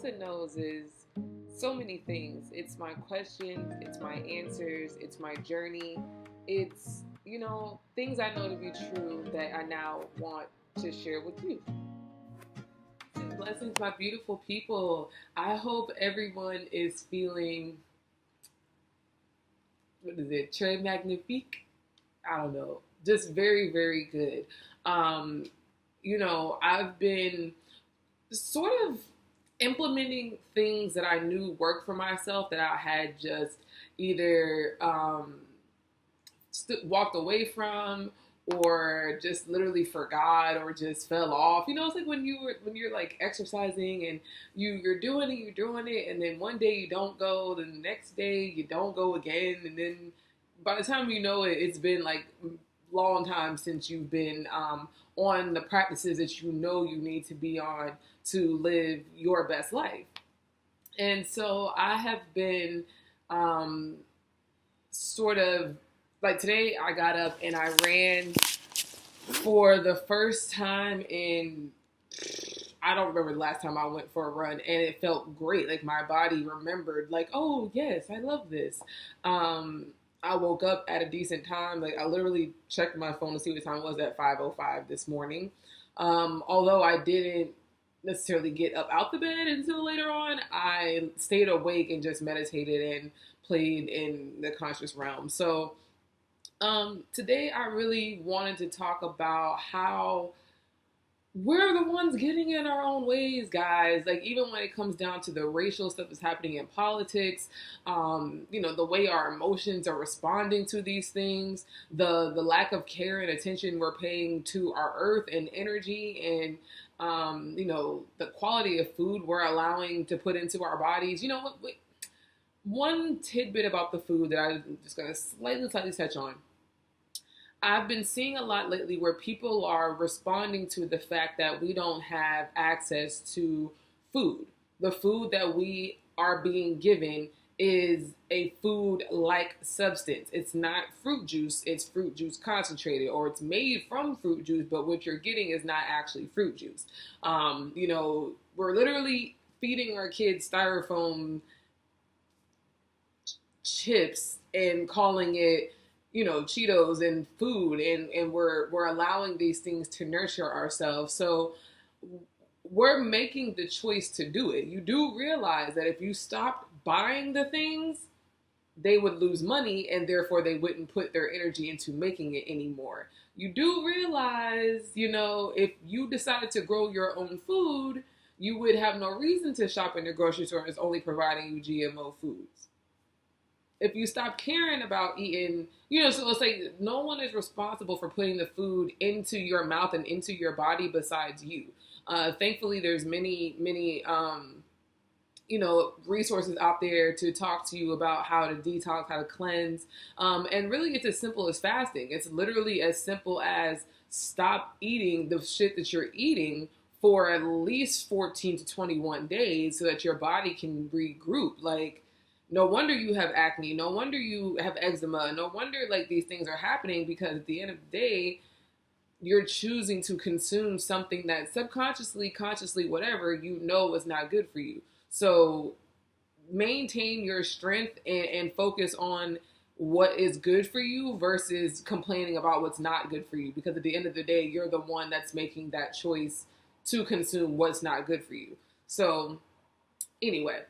Mufasa knows is so many things. It's my questions, it's my answers, it's my journey. It's, things I know to be true that I now want to share with you. Blessings, my beautiful people. I hope everyone is feeling, what is it, très magnifique? I don't know. Just very, very good. Um, I've been sort of implementing things that I knew worked for myself that I had just either walked away from or just literally forgot or just fell off. It's like when you're like exercising and you're doing it, and then one day you don't go, then the next day you don't go again, and then by the time you know it, it's been like long time since you've been on the practices that you know you need to be on to live your best life. And so I have been sort of like today I got up and I ran for the first time in, I don't remember the last time I went for a run, and it felt great. Like my body remembered, like, oh yes, I love this. I woke up at a decent time. Like I literally checked my phone to see what time it was at 5:05 this morning. Although I didn't necessarily get up out the bed until later on, I stayed awake and just meditated and played in the conscious realm. So today I really wanted to talk about how we're the ones getting in our own ways, guys. Like even when it comes down to the racial stuff that's happening in politics, the way our emotions are responding to these things, the lack of care and attention we're paying to our earth and energy, and the quality of food we're allowing to put into our bodies. One tidbit about the food that I'm just going to slightly touch on. I've been seeing a lot lately where people are responding to the fact that we don't have access to food. The food that we are being given is a food-like substance. It's not fruit juice, it's fruit juice concentrated, or it's made from fruit juice, but what you're getting is not actually fruit juice. We're literally feeding our kids styrofoam chips and calling it Cheetos and food, and we're allowing these things to nurture ourselves. So we're making the choice to do it. You do realize that if you stopped buying the things, they would lose money and therefore they wouldn't put their energy into making it anymore. You do realize, if you decided to grow your own food, you would have no reason to shop in the grocery store that's only providing you GMO foods. If you stop caring about eating, so it's like no one is responsible for putting the food into your mouth and into your body besides you. Thankfully, there's many resources out there to talk to you about how to detox, how to cleanse. And really, it's as simple as fasting. It's literally as simple as stop eating the shit that you're eating for at least 14 to 21 days so that your body can regroup. Like, no wonder you have acne. No wonder you have eczema. No wonder like these things are happening, because at the end of the day, you're choosing to consume something that subconsciously, consciously, whatever, is not good for you. So maintain your strength and focus on what is good for you versus complaining about what's not good for you. Because at the end of the day, you're the one that's making that choice to consume what's not good for you. So anyway,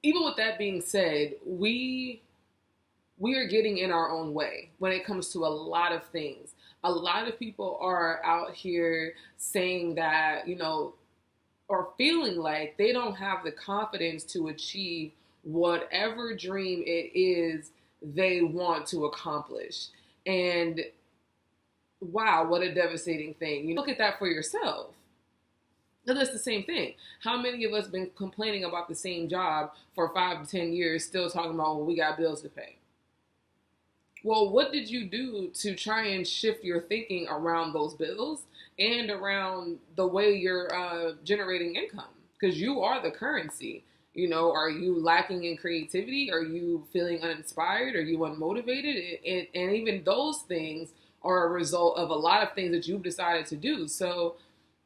even with that being said, we are getting in our own way when it comes to a lot of things. A lot of people are out here saying that, or feeling like they don't have the confidence to achieve whatever dream it is they want to accomplish. And wow, what a devastating thing. Look at that for yourself. And that's the same thing. How many of us been complaining about the same job for 5 to 10 years, still talking about, well, we got bills to pay? Well, what did you do to try and shift your thinking around those bills and around the way you're generating income? Because you are the currency. Are you lacking in creativity? Are you feeling uninspired? Are you unmotivated? And even those things are a result of a lot of things that you've decided to do. So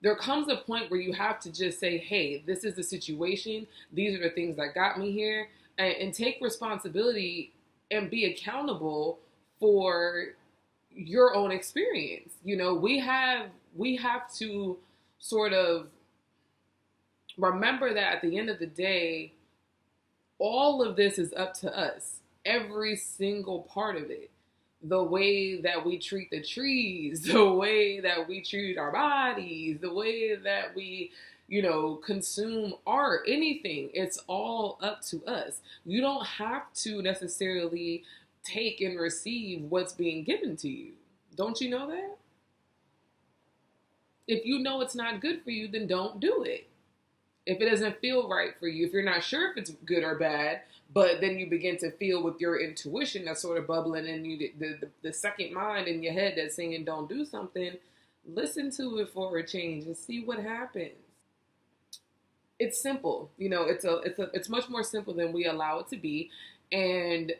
there comes a point where you have to just say, hey, this is the situation. These are the things that got me here, and take responsibility and be accountable for your own experience. You know, we have to sort of remember that at the end of the day, all of this is up to us. Every single part of it. The way that we treat the trees, the way that we treat our bodies, the way that we, consume art, anything, it's all up to us. You don't have to necessarily take and receive what's being given to you. Don't you know that? If you know it's not good for you, then don't do it. If it doesn't feel right for you, if you're not sure if it's good or bad, but then you begin to feel with your intuition that's sort of bubbling in you, the second mind in your head that's saying don't do something, listen to it for a change and see what happens. It's simple, it's much more simple than we allow it to be. And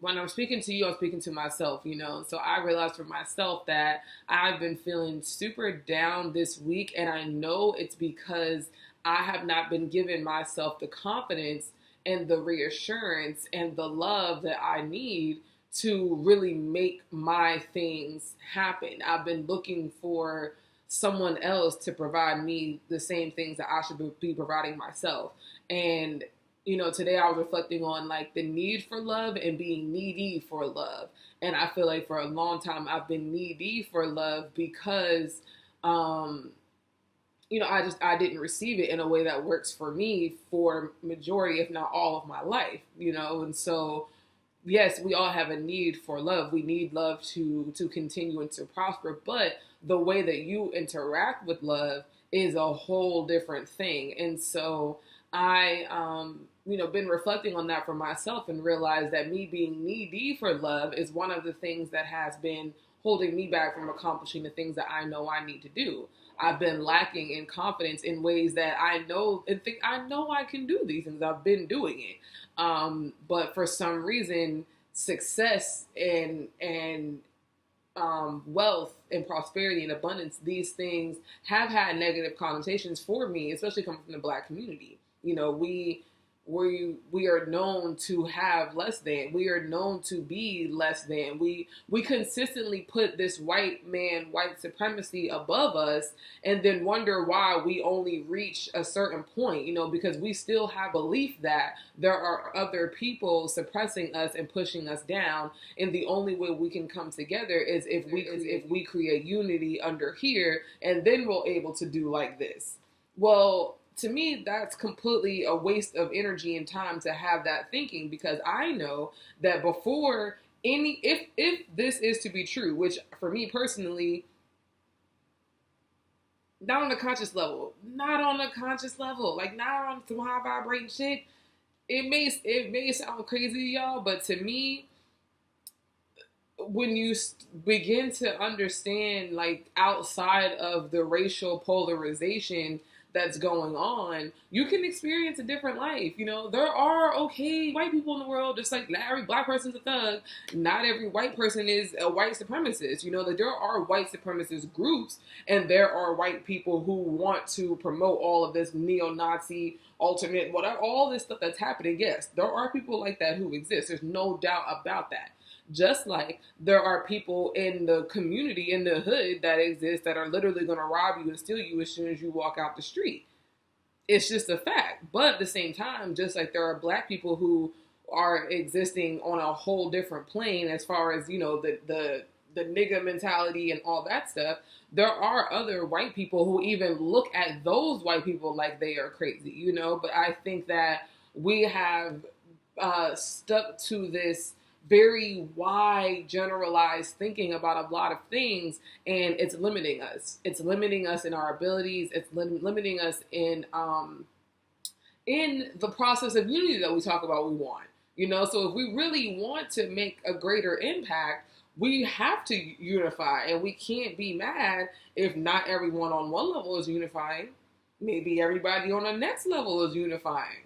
when I'm speaking to you, I'm speaking to myself, So I realized for myself that I've been feeling super down this week, and I know it's because I have not been giving myself the confidence and the reassurance and the love that I need to really make my things happen. I've been looking for someone else to provide me the same things that I should be providing myself. And, today I was reflecting on like the need for love and being needy for love. And I feel like for a long time I've been needy for love because, I didn't receive it in a way that works for me for majority, if not all of my life, and so, yes, we all have a need for love. We need love to continue and to prosper, but the way that you interact with love is a whole different thing. And so I, been reflecting on that for myself and realized that me being needy for love is one of the things that has been holding me back from accomplishing the things that I know I need to do. I've been lacking in confidence in ways that I know and think I know I can do these things. I've been doing it. But for some reason, success and wealth and prosperity and abundance, these things have had negative connotations for me, especially coming from the Black community. We are known to have less than. We are known to be less than. We consistently put this white supremacy above us, and then wonder why we only reach a certain point, because we still have belief that there are other people suppressing us and pushing us down, and the only way we can come together is if we create unity under here, and then we're able to do like this. Well, to me, that's completely a waste of energy and time to have that thinking, because I know that before if this is to be true, which for me personally, not on a conscious level, like not on some high vibrating shit. It may sound crazy to y'all, but to me, when you begin to understand, like, outside of the racial polarization that's going on, you can experience a different life. There are okay white people in the world, just like not every Black person's a thug. Not every white person is a white supremacist. That there are white supremacist groups, and there are white people who want to promote all of this neo-Nazi, alternate, whatever, all this stuff that's happening. Yes, there are people like that who exist. There's no doubt about that. Just like there are people in the community, in the hood, that exist that are literally going to rob you and steal you as soon as you walk out the street. It's just a fact. But at the same time, just like there are Black people who are existing on a whole different plane as far as, the nigga mentality and all that stuff, there are other white people who even look at those white people like they are crazy, But I think that we have stuck to this very wide, generalized thinking about a lot of things, and it's limiting us. It's limiting us in our abilities. It's limiting us in the process of unity that we talk about we want. So if we really want to make a greater impact, we have to unify, and we can't be mad if not everyone on one level is unifying. Maybe everybody on the next level is unifying.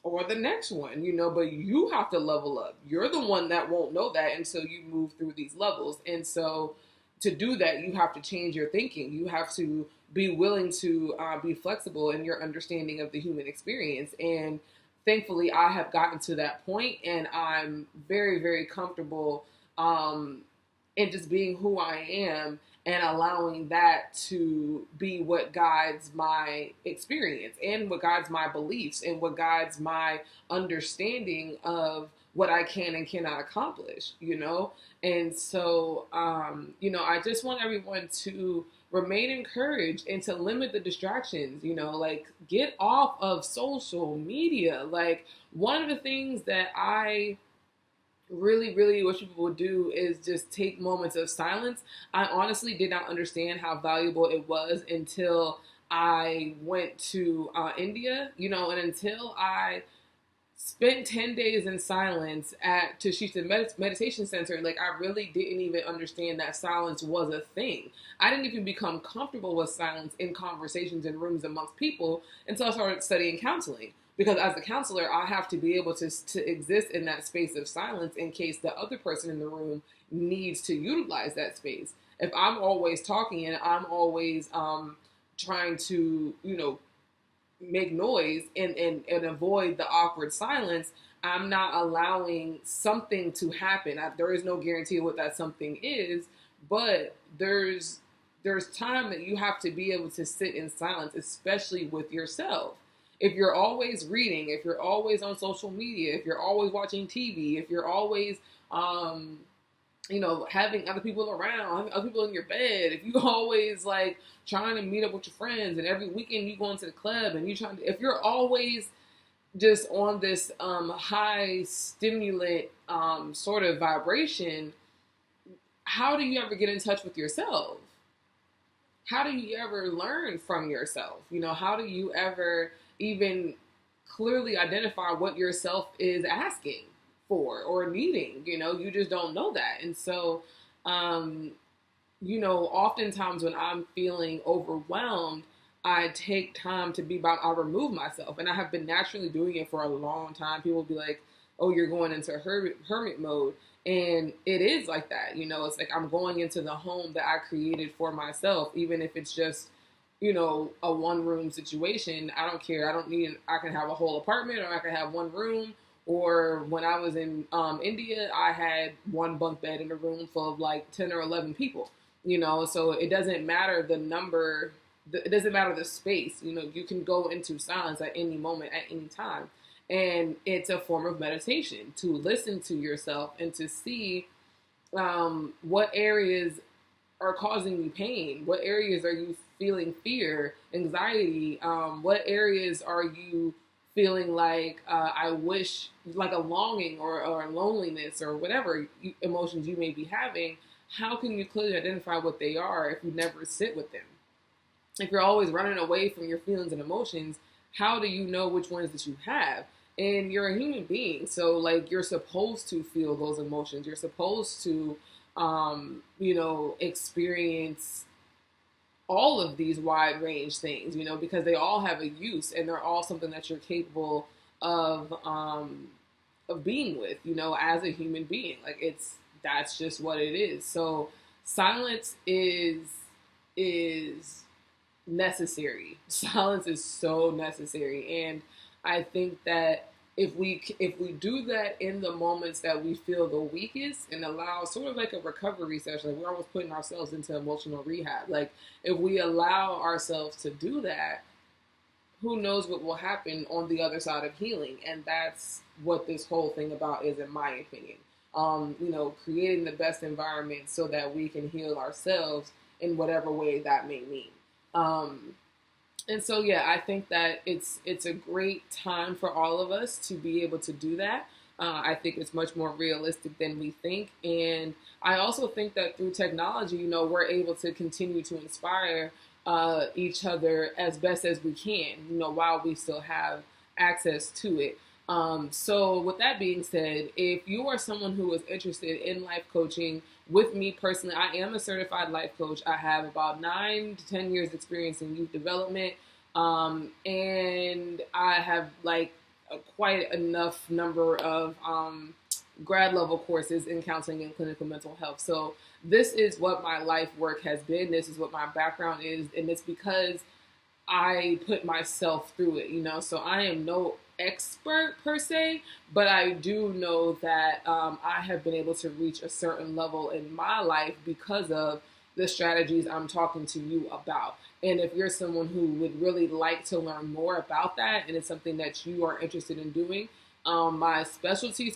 Or the next one, but you have to level up. You're the one that won't know that until you move through these levels. And so to do that, you have to change your thinking. You have to be willing to be flexible in your understanding of the human experience. And thankfully, I have gotten to that point, and I'm very, very comfortable in just being who I am and allowing that to be what guides my experience and what guides my beliefs and what guides my understanding of what I can and cannot accomplish, you know? And so, I just want everyone to remain encouraged and to limit the distractions, like get off of social media. Like, one of the things that I really, really wish people would do is just take moments of silence. I honestly did not understand how valuable it was until I went to India, and until I spent 10 days in silence at Tashita Meditation Center. Like, I really didn't even understand that silence was a thing. I didn't even become comfortable with silence in conversations in rooms amongst people until I started studying counseling. Because as a counselor, I have to be able to exist in that space of silence in case the other person in the room needs to utilize that space. If I'm always talking and I'm always trying to, make noise and avoid the awkward silence, I'm not allowing something to happen. There is no guarantee of what that something is, but there's time that you have to be able to sit in silence, especially with yourself. If you're always reading, if you're always on social media, if you're always watching TV, if you're always having other people around, having other people in your bed, if you always like trying to meet up with your friends and every weekend you going to the club and if you're always just on this high stimulant sort of vibration, how do you ever get in touch with yourself? How do you ever learn from yourself? How do you ever even clearly identify what yourself is asking for or needing? You just don't know that. And so, oftentimes when I'm feeling overwhelmed, I take time to I remove myself. And I have been naturally doing it for a long time. People will be like, oh, you're going into hermit mode. And it is like that. It's like I'm going into the home that I created for myself, even if it's just, a one room situation. I don't care. I can have a whole apartment or I can have one room. Or when I was in India, I had one bunk bed in a room full of like 10 or 11 people, so it doesn't matter the number, it doesn't matter the space, you can go into silence at any moment, at any time. And it's a form of meditation to listen to yourself and to see what areas are causing you pain, what areas are you feeling fear, anxiety, what areas are you feeling like I wish, like a longing or loneliness or whatever emotions you may be having. How can you clearly identify what they are if you never sit with them? If you're always running away from your feelings and emotions, how do you know which ones that you have? And you're a human being, so like you're supposed to feel those emotions. You're supposed to, experience all of these wide range things, because they all have a use and they're all something that you're capable of being with, as a human being. Like that's just what it is. So silence is necessary. Silence is so necessary. And I think that if we do that in the moments that we feel the weakest and allow sort of like a recovery session, like we're almost putting ourselves into emotional rehab. Like if we allow ourselves to do that, who knows what will happen on the other side of healing. And that's what this whole thing about is, in my opinion. Creating the best environment so that we can heal ourselves in whatever way that may mean. And so, yeah, I think that it's a great time for all of us to be able to do that. I think it's much more realistic than we think. And I also think that through technology, we're able to continue to inspire each other as best as we can, while we still have access to it. So with that being said, if you are someone who is interested in life coaching with me personally, I am a certified life coach. I have about 9 to 10 years experience in youth development. And I have quite enough number of grad level courses in counseling and clinical mental health. So this is what my life work has been. This is what my background is. And it's because I put myself through it, you know. So I am no expert per se, but I do know that I have been able to reach a certain level in my life because of the strategies I'm talking to you about. And if you're someone who would really like to learn more about that, and it's something that you are interested in doing, my specialty,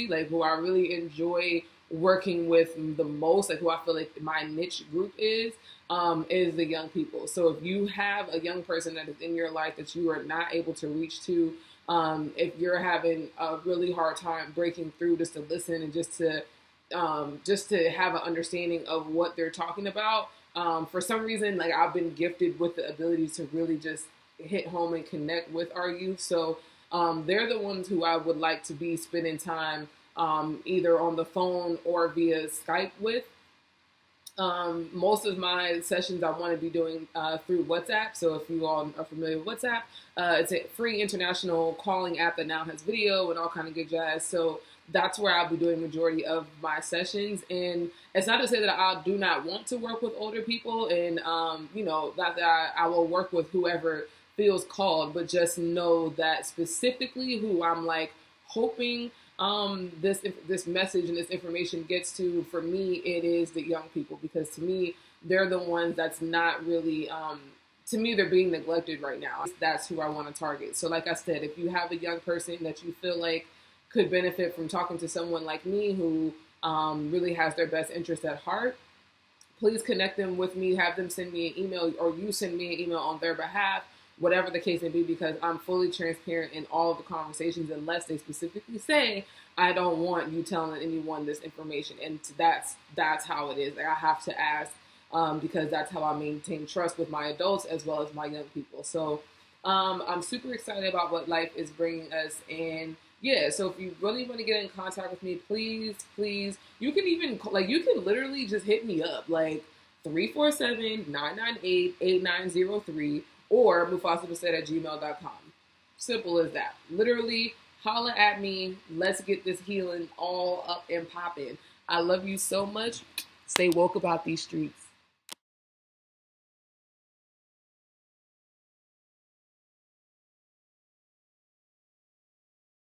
like who I really enjoy working with the most, like who I feel like my niche group is the young people. So if you have a young person that is in your life that you are not able to reach to, if you're having a really hard time breaking through, just to listen and just to have an understanding of what they're talking about. For some reason, like I've been gifted with the ability to really just hit home and connect with our youth. So they're the ones who I would like to be spending time either on the phone or via Skype with. Most of my sessions I want to be doing through WhatsApp. So if you all are familiar with WhatsApp, it's a free international calling app that now has video and all kind of good jazz. So that's where I'll be doing majority of my sessions. And it's not to say that I do not want to work with older people, and you know, that I will work with whoever feels called, but just know that specifically who I'm like hoping this message and this information gets to, for me, it is the young people, because to me, they're the ones that's not really, to me, they're being neglected right now. That's who I want to target. So like I said, if you have a young person that you feel like could benefit from talking to someone like me who really has their best interest at heart, please connect them with me, have them send me an email, or you send me an email on their behalf, whatever the case may be, because I'm fully transparent in all of the conversations unless they specifically say, I don't want you telling anyone this information. And that's how it is. Like, I have to ask because that's how I maintain trust with my adults as well as my young people. So I'm super excited about what life is bringing us. And yeah, so if you really want to get in contact with me, please, you can even, like, you can literally just hit me up, like 347-998-8903 or mufasabasset@gmail.com. Simple as that. Literally, holla at me. Let's get this healing all up and popping. I love you so much. Stay woke about these streets.